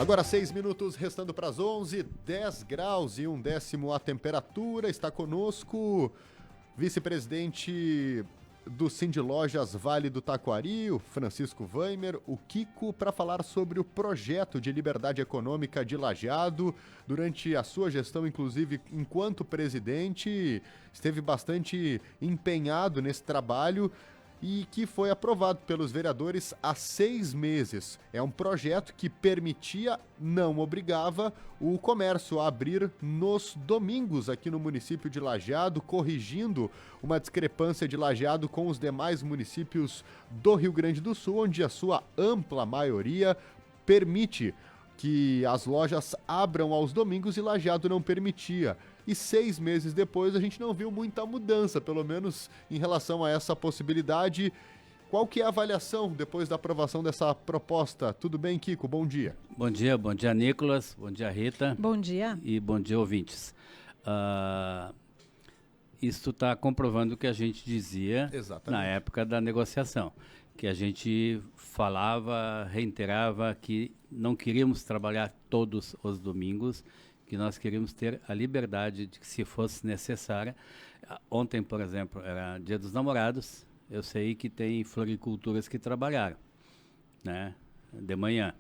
Agora 6 minutos, restando para as 11, 10 graus e 1/10 a temperatura. Está conosco vice-presidente do Cindy Lojas Vale do Taquari, o Francisco Weimer, o Kiko, para falar sobre o projeto de liberdade econômica de Lajeado. Durante a sua gestão, inclusive, enquanto presidente, esteve bastante empenhado nesse trabalho e que foi aprovado pelos vereadores há 6 meses. É um projeto que permitia, não obrigava, o comércio a abrir nos domingos aqui no município de Lajeado, corrigindo uma discrepância de Lajeado com os demais municípios do Rio Grande do Sul, onde a sua ampla maioria permite que as lojas abram aos domingos e Lajeado não permitia. E 6 meses depois a gente não viu muita mudança, pelo menos em relação a essa possibilidade. Qual que é a avaliação depois da aprovação dessa proposta? Tudo bem, Kiko? Bom dia. Bom dia, Nicolas. Bom dia, Rita. Bom dia. E bom dia, ouvintes. Isso está comprovando o que a gente dizia na época da negociação, que a gente falava, reiterava que não queríamos trabalhar todos os domingos, que nós queríamos ter a liberdade de que, se fosse necessária. Ontem, por exemplo, era Dia dos Namorados. Eu sei que tem floriculturas que trabalharam, né, de manhã,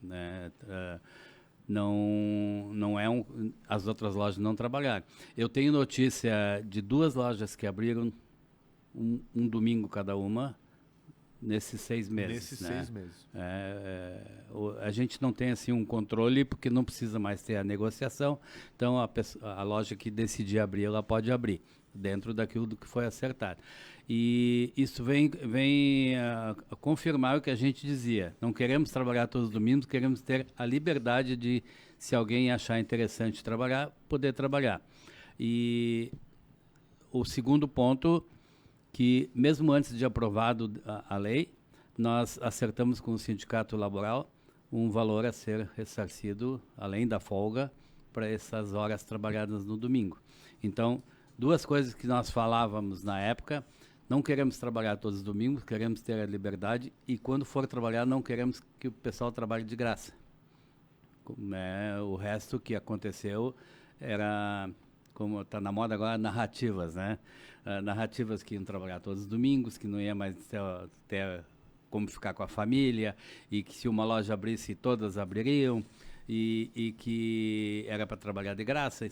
né, as outras lojas não trabalharam. Eu tenho notícia de 2 lojas que abriram um domingo cada uma nesses 6 meses. Nesses né? 6 meses. A gente não tem assim um controle, porque não precisa mais ter a negociação. Então a loja que decidir abrir, ela pode abrir dentro daquilo do que foi acertado. E isso vem a confirmar o que a gente dizia. Não queremos trabalhar todos os domingos, queremos ter a liberdade de, se alguém achar interessante trabalhar, poder trabalhar. E o segundo ponto, que mesmo antes de aprovado a lei, nós acertamos com o Sindicato Laboral um valor a ser ressarcido, além da folga, para essas horas trabalhadas no domingo. Então, 2 coisas que nós falávamos na época: não queremos trabalhar todos os domingos, queremos ter a liberdade, e quando for trabalhar não queremos que o pessoal trabalhe de graça. O resto que aconteceu era, como está na moda agora, narrativas, né? Narrativas que iam trabalhar todos os domingos, que não ia mais ter como ficar com a família, e que se uma loja abrisse, todas abririam, e que era para trabalhar de graça, e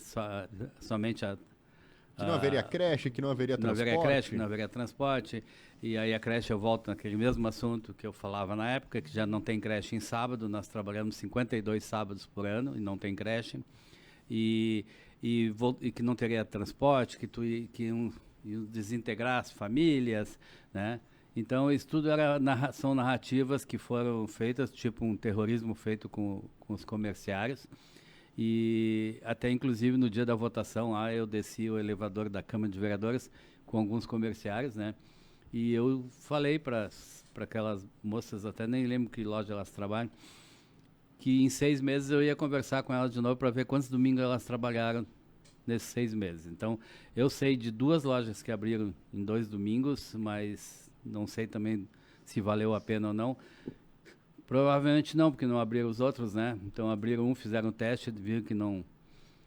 somente que não haveria creche, que não haveria transporte. Não haveria creche, que não haveria transporte. E aí a creche, eu volto naquele mesmo assunto que eu falava na época, que já não tem creche em sábado. Nós trabalhamos 52 sábados por ano e não tem creche. E que não teria transporte, que desintegrar as famílias, né? Então, isso tudo são narrativas que foram feitas, tipo um terrorismo feito com os comerciários. E até, inclusive, no dia da votação, lá eu desci o elevador da Câmara de Vereadores com alguns comerciários, né? E eu falei para aquelas moças, até nem lembro que loja elas trabalham, que em 6 meses eu ia conversar com elas de novo para ver quantos domingos elas trabalharam nesses 6 meses. Então, eu sei de 2 lojas que abriram em 2 domingos, mas não sei também se valeu a pena ou não. Provavelmente não, porque não abriram os outros, né? Então abriram fizeram um teste, viram que não...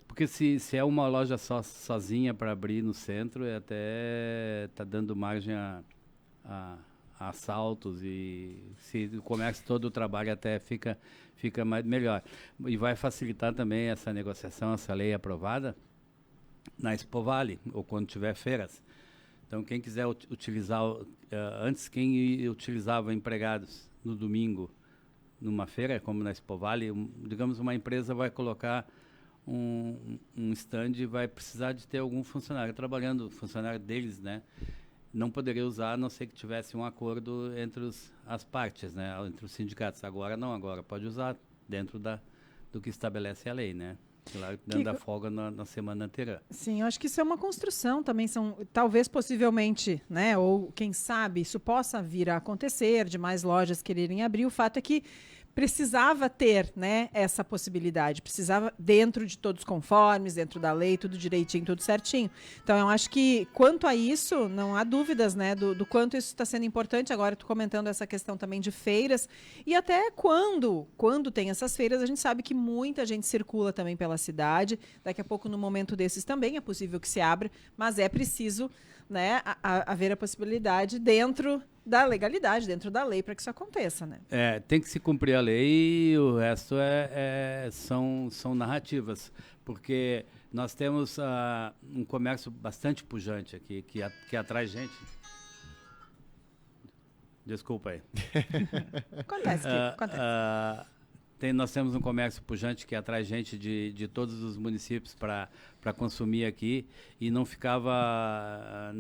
Porque se é uma loja sozinha para abrir no centro, até está dando margem a assaltos, e se o comércio todo o trabalho até fica melhor. E vai facilitar também essa negociação, essa lei aprovada na Expo Vale, ou quando tiver feiras. Então quem quiser utilizar, antes quem utilizava empregados no domingo, numa feira, como na Expo Vale, digamos, uma empresa vai colocar um stand e vai precisar de ter algum funcionário trabalhando, funcionário deles, né? Não poderia usar, a não ser que tivesse um acordo entre as partes, né? Entre os sindicatos. Agora não, agora pode usar dentro do que estabelece a lei, né? Claro, dando a folga na semana anterior. Sim, eu acho que isso é uma construção também, talvez, possivelmente, né, ou quem sabe isso possa vir a acontecer, de mais lojas quererem abrir. O fato é que precisava ter, né, essa possibilidade, precisava dentro de todos os conformes, dentro da lei, tudo direitinho, tudo certinho. Então, eu acho que quanto a isso, não há dúvidas, né, do quanto isso está sendo importante. Agora, tu comentando essa questão também de feiras, e até quando tem essas feiras, a gente sabe que muita gente circula também pela cidade. Daqui a pouco, no momento desses também é possível que se abra, mas é preciso, né, haver a possibilidade dentro da legalidade, dentro da lei, para que isso aconteça, né? Tem que se cumprir a lei e o resto são narrativas, porque nós temos um comércio bastante pujante aqui, que atrai gente. Desculpa aí. Acontece, Kiko, acontece. Nós temos um comércio pujante que atrai gente de todos os municípios para consumir aqui, e não ficava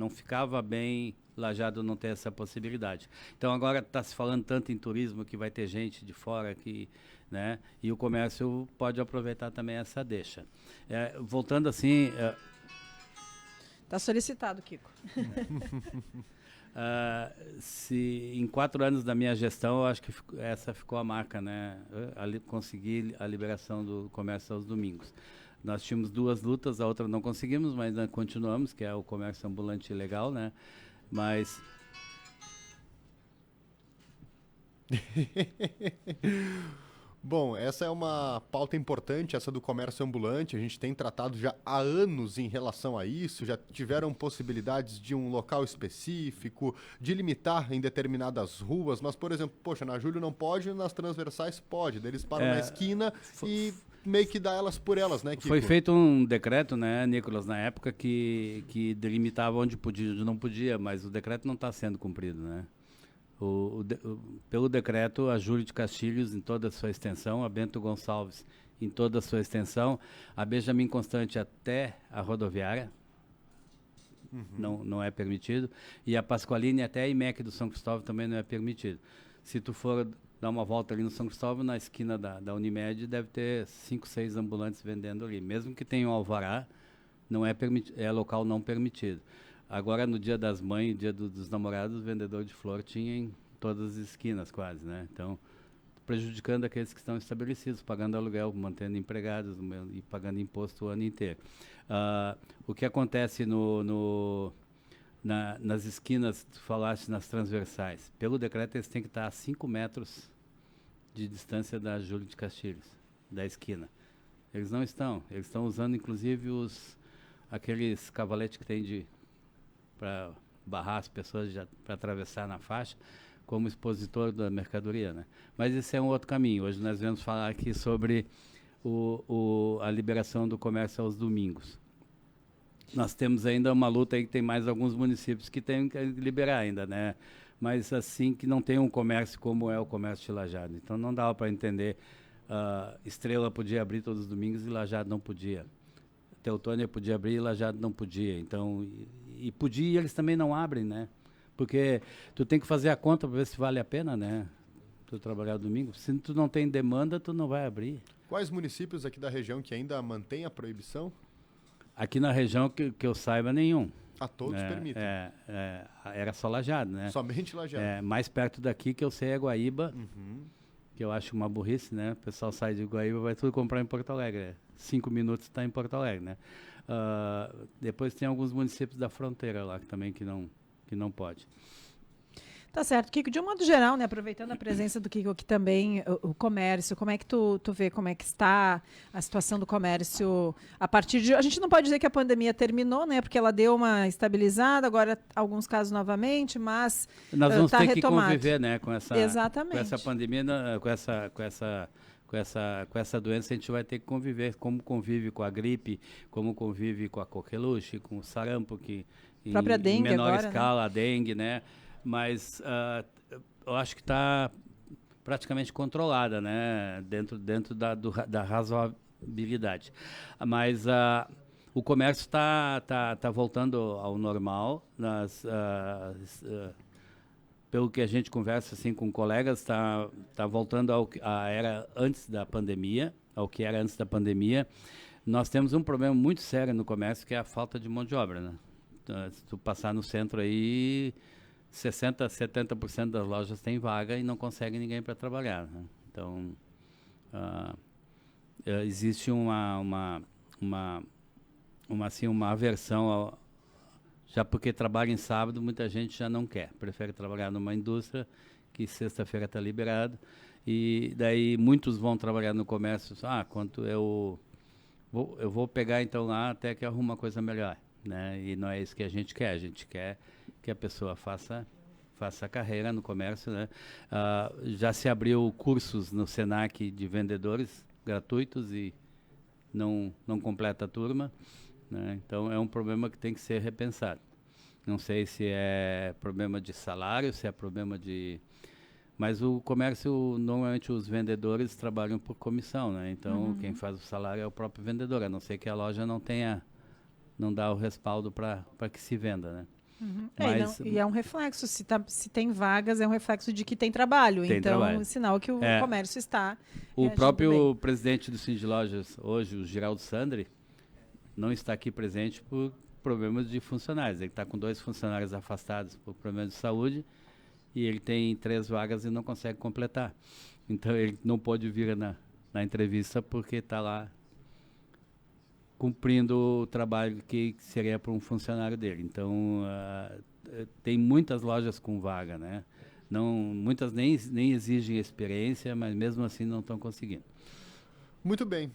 bem Lajeado não ter essa possibilidade. Então agora está se falando tanto em turismo que vai ter gente de fora aqui, né? E o comércio pode aproveitar também essa deixa. Voltando assim... Está solicitado, Kiko. Se em 4 anos da minha gestão, eu acho que essa ficou a marca, né? Conseguir a liberação do comércio aos domingos. Nós tínhamos 2 lutas, a outra não conseguimos, mas continuamos, que é o comércio ambulante legal, né? Mas... Bom, essa é uma pauta importante, essa do comércio ambulante. A gente tem tratado já há anos em relação a isso. Já tiveram possibilidades de um local específico, de limitar em determinadas ruas. Mas, por exemplo, poxa, na Júlio não pode, nas transversais pode. Daí eles param na esquina e meio que dá elas por elas, né, Kiko? Foi feito um decreto, né, Nicolas, na época que delimitava onde podia e onde não podia, mas o decreto não está sendo cumprido, né? Pelo decreto, a Júlio de Castilhos, em toda a sua extensão, a Bento Gonçalves, em toda a sua extensão, a Benjamin Constante até a rodoviária, não é permitido, e a Pasqualini até a IMEC do São Cristóvão também não é permitido. Se tu for dar uma volta ali no São Cristóvão, na esquina da Unimed, deve ter 5, 6 ambulantes vendendo ali. Mesmo que tenha um alvará, não é local não permitido. Agora, no Dia das Mães, Dia dos Namorados, o vendedor de flor tinha em todas as esquinas quase, né? Então, prejudicando aqueles que estão estabelecidos, pagando aluguel, mantendo empregados e pagando imposto o ano inteiro. O que acontece nas esquinas, tu falaste nas transversais, pelo decreto eles têm que estar a 5 metros de distância da Júlio de Castilhos, da esquina. Eles não estão, eles estão usando inclusive aqueles cavaletes que tem para barrar as pessoas para atravessar na faixa, como expositor da mercadoria, né? Mas esse é um outro caminho. Hoje nós vamos falar aqui sobre a liberação do comércio aos domingos. Nós temos ainda uma luta aí que tem mais alguns municípios que têm que liberar ainda, né? Mas assim que não tem um comércio como é o comércio de Lajeado. Então não dava para entender. Estrela podia abrir todos os domingos e Lajeado não podia. Teutônia podia abrir e Lajeado não podia. Então, e podia e eles também não abrem, né? Porque tu tem que fazer a conta para ver se vale a pena, né? Tu trabalhar domingo. Se tu não tem demanda, tu não vai abrir. Quais municípios aqui da região que ainda mantêm a proibição? Aqui na região que eu saiba, nenhum. A todos permitem. Era só Lajeado, né? Somente Lajeado. Mais perto daqui que eu sei é Guaíba, que eu acho uma burrice, né? O pessoal sai de Guaíba e vai tudo comprar em Porto Alegre. 5 minutos está em Porto Alegre, né? Depois tem alguns municípios da fronteira lá também que não pode. Tá certo. Kiko, de um modo geral, né, aproveitando a presença do Kiko aqui também, o comércio, como é que tu vê como é que está a situação do comércio a partir de... A gente não pode dizer que a pandemia terminou, né, porque ela deu uma estabilizada, agora alguns casos novamente, mas nós vamos ter retomado. Que conviver, né, com essa pandemia, com essa doença a gente vai ter que conviver, como convive com a gripe, como convive com a coqueluche, com o sarampo, que em menor agora, escala, né? A dengue, né? Mas eu acho que está praticamente controlada, né? Dentro da razoabilidade. Mas o comércio está voltando ao normal. Pelo que a gente conversa assim, com colegas, está voltando ao que era antes da pandemia, ao que era antes da pandemia. Nós temos um problema muito sério no comércio, que é a falta de mão de obra, né? Se tu passar no centro aí, 60%, 70% das lojas tem vaga e não consegue ninguém para trabalhar, né? Então, existe uma aversão, já porque trabalha em sábado, muita gente já não quer, prefere trabalhar numa indústria que sexta-feira está liberado, e daí muitos vão trabalhar no comércio, quanto eu vou pegar então lá até que arruma uma coisa melhor, né? E não é isso que a gente quer que a pessoa faça carreira no comércio, né? Já se abriu cursos no Senac de vendedores gratuitos e não completa a turma, né? Então é um problema que tem que ser repensado. Não sei se é problema de salário, se é problema de... Mas o comércio, normalmente os vendedores trabalham por comissão, né? Então quem faz o salário é o próprio vendedor, a não ser que a loja não dá o respaldo para que se venda, né? Mas, e é um reflexo, se tem vagas, é um reflexo de que tem trabalho. Então, é um sinal que o comércio está... O próprio presidente do Cindy Lojas hoje, o Geraldo Sandri, não está aqui presente por problemas de funcionários. Ele está com 2 funcionários afastados por problemas de saúde e ele tem 3 vagas e não consegue completar. Então, ele não pôde vir na entrevista porque está lá cumprindo o trabalho que seria para um funcionário dele. Então, tem muitas lojas com vaga, né? Muitas nem exigem experiência, mas mesmo assim não estão conseguindo. Muito bem.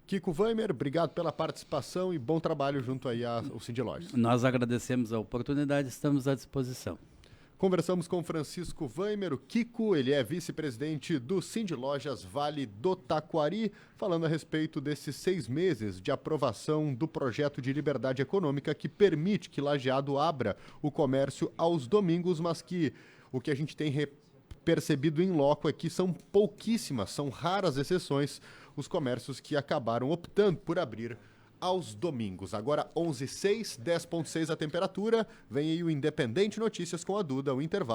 Kiko Weimer, obrigado pela participação e bom trabalho junto aí ao Cindy Lojas. Nós agradecemos a oportunidade, estamos à disposição. Conversamos com Francisco Weimer, o Kiko, ele é vice-presidente do Cindy Lojas Vale do Taquari, falando a respeito desses 6 meses de aprovação do projeto de liberdade econômica que permite que Lajeado abra o comércio aos domingos, mas que o que a gente tem percebido em loco é que são pouquíssimas, são raras exceções, os comércios que acabaram optando por abrir aos domingos. Agora 11:06, 10.6 a temperatura. Vem aí o Independente Notícias com a Duda, o intervalo.